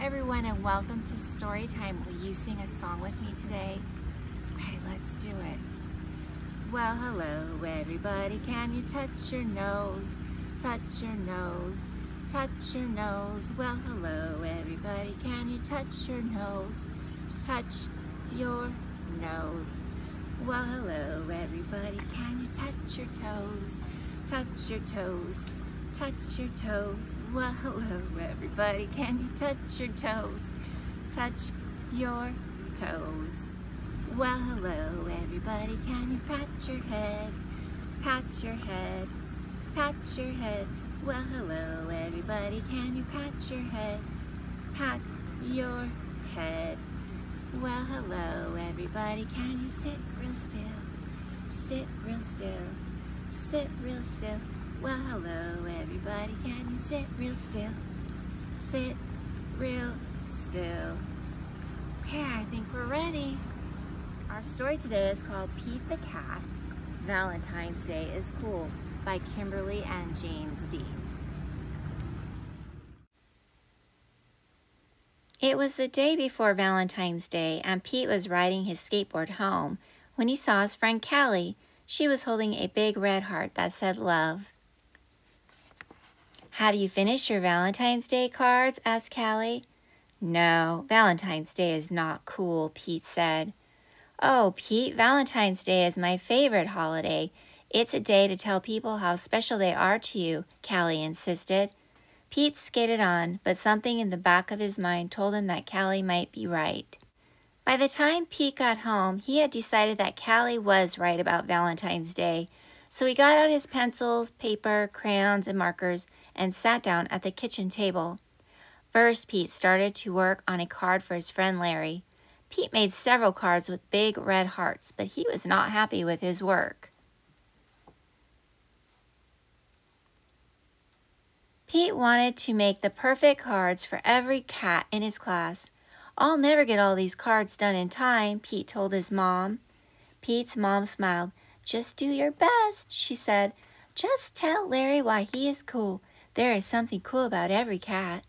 everyone, and welcome to Storytime. Will you sing a song with me today? Okay, let's do it. Well, hello everybody, can you touch your nose? Touch your nose, touch your nose. Well, hello everybody, can you touch your nose? Touch your nose. Well, hello everybody, can you touch your toes? Touch your toes, touch your toes. Well, hello everybody, can you touch your toes? Touch your toes. Well, hello everybody, can you pat your head? Pat your head, pat your head. Well, hello everybody, can you pat your head? Pat your head. Well, hello everybody, can you sit real still? Sit real still, sit real still. Well, hello everybody, can you sit real still? Sit real still. Okay, I think we're ready. Our story today is called Pete the Cat, Valentine's Day is Cool by Kimberly and James D. It was the day before Valentine's Day, and Pete was riding his skateboard home when he saw his friend Callie. She was holding a big red heart that said love. Have you finished your Valentine's Day cards? Asked Callie. No, Valentine's Day is not cool, Pete said. Oh, Pete, Valentine's Day is my favorite holiday. It's a day to tell people how special they are to you, Callie insisted. Pete skated on, but something in the back of his mind told him that Callie might be right. By the time Pete got home, he had decided that Callie was right about Valentine's Day, so he got out his pencils, paper, crayons, and markers and sat down at the kitchen table. First, Pete started to work on a card for his friend Larry. Pete made several cards with big red hearts, but he was not happy with his work. Pete wanted to make the perfect cards for every cat in his class. I'll never get all these cards done in time, Pete told his mom. Pete's mom smiled. Just do your best, she said. Just tell Larry why he is cool. There is something cool about every cat.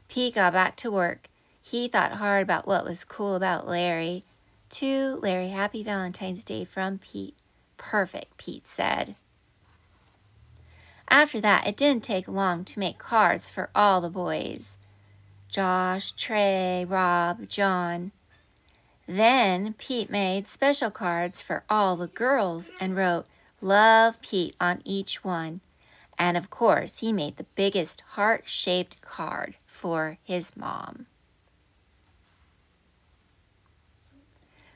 Pete got back to work. He thought hard about what was cool about Larry. To Larry, happy Valentine's Day from Pete. Perfect, Pete said. After that, it didn't take long to make cards for all the boys. Josh, Trey, Rob, John. Then Pete made special cards for all the girls and wrote, Love Pete on each one. And of course, he made the biggest heart-shaped card for his mom.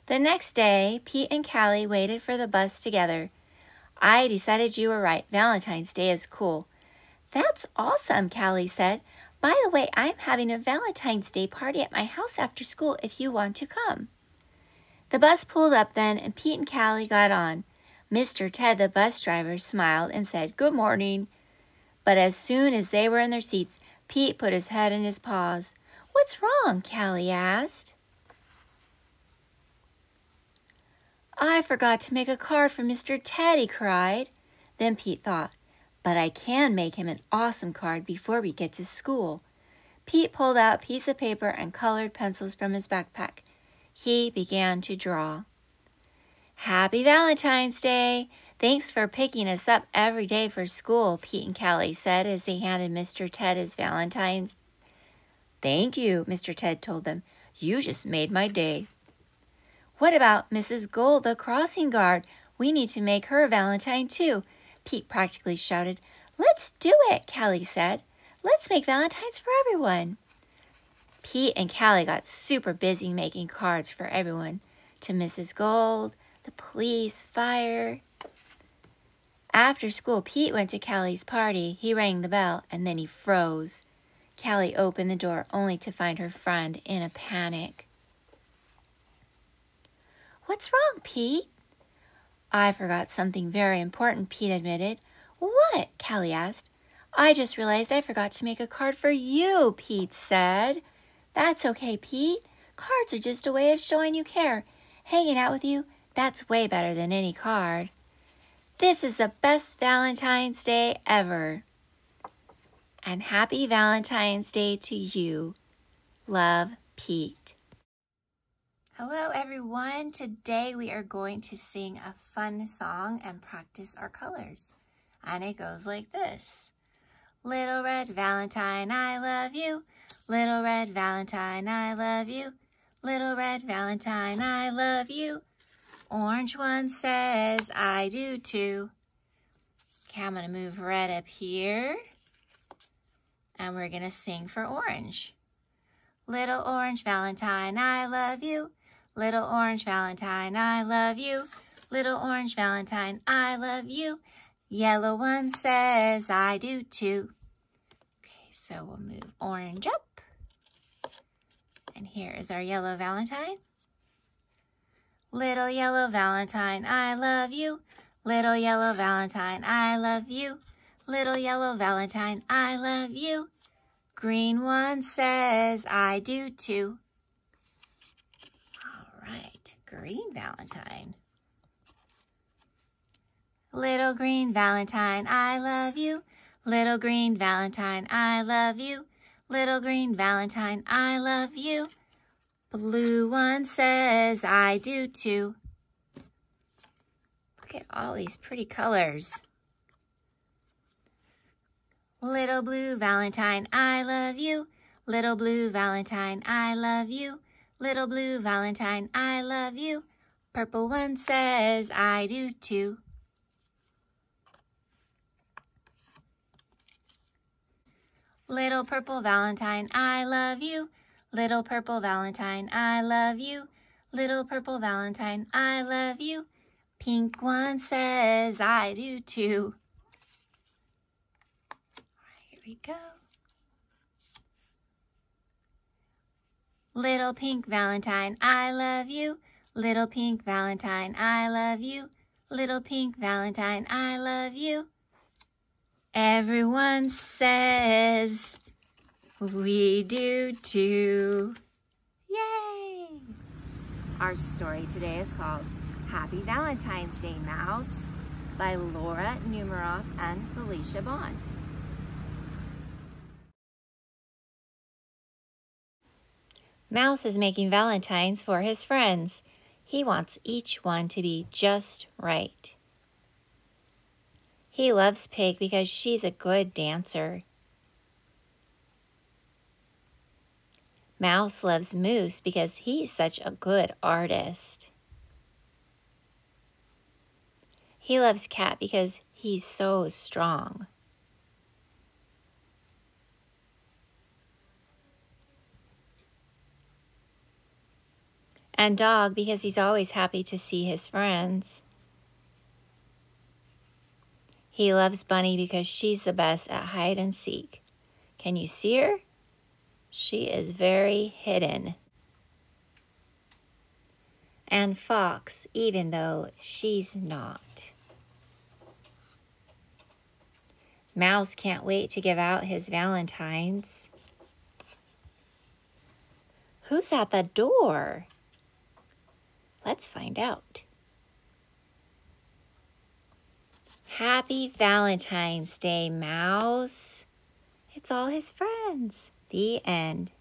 The next day, Pete and Callie waited for the bus together. I decided you were right. Valentine's Day is cool. That's awesome, Callie said. By the way, I'm having a Valentine's Day party at my house after school if you want to come. The bus pulled up then, and Pete and Callie got on. Mr. Ted, the bus driver, smiled and said, Good morning. But as soon as they were in their seats, Pete put his head in his paws. What's wrong? Callie asked. I forgot to make a card for Mr. Ted, he cried. Then Pete thought, but I can make him an awesome card before we get to school. Pete pulled out a piece of paper and colored pencils from his backpack. He began to draw. Happy Valentine's Day! Thanks for picking us up every day for school, Pete and Callie said as they handed Mr. Ted his Valentine's. Thank you, Mr. Ted told them. You just made my day. What about Mrs. Gold, the crossing guard? We need to make her a Valentine too, Pete practically shouted. Let's do it, Callie said. Let's make Valentines for everyone. Pete and Callie got super busy making cards for everyone. To Mrs. Gold, the police, fire. After school, Pete went to Callie's party. He rang the bell, and then he froze. Callie opened the door only to find her friend in a panic. What's wrong, Pete? I forgot something very important, Pete admitted. What? Callie asked. I just realized I forgot to make a card for you, Pete said. That's okay, Pete. Cards are just a way of showing you care. Hanging out with you, that's way better than any card. This is the best Valentine's Day ever. And happy Valentine's Day to you. Love, Pete. Hello everyone. Today we are going to sing a fun song and practice our colors. And it goes like this. Little red Valentine, I love you. Little red Valentine, I love you. Little red Valentine, I love you. Orange one says, I do too. Okay, I'm going to move red up here. And we're going to sing for orange. Little orange Valentine, I love you. Little orange Valentine, I love you. Little orange Valentine, I love you. Yellow one says, I do too. Okay, so we'll move orange up. And here is our yellow Valentine. Little yellow Valentine, I love you. Little yellow Valentine, I love you. Little yellow Valentine, I love you. Green one says, I do too. All right, green Valentine. Little green Valentine, I love you. Little green Valentine, I love you. Little green Valentine, I love you. Blue one says, I do too. Look at all these pretty colors. Little blue Valentine, I love you. Little blue Valentine, I love you. Little blue Valentine, I love you. Purple one says, I do too. Little purple Valentine, I love you. Little purple Valentine, I love you. Little purple Valentine, I love you. Pink one says, I do too. All right, here we go. Little pink Valentine, I love you. Little pink Valentine, I love you. Little pink Valentine, I love you. Everyone says, we do too. Yay! Our story today is called Happy Valentine's Day, Mouse by Laura Numeroff and Felicia Bond. Mouse is making valentines for his friends. He wants each one to be just right. He loves Pig because she's a good dancer. Mouse loves Moose because he's such a good artist. He loves Cat because he's so strong. And Dog because he's always happy to see his friends. He loves Bunny because she's the best at hide and seek. Can you see her? She is very hidden. And Fox, even though she's not. Mouse can't wait to give out his valentines. Who's at the door? Let's find out. Happy Valentine's Day, Mouse. It's all his friends. The end.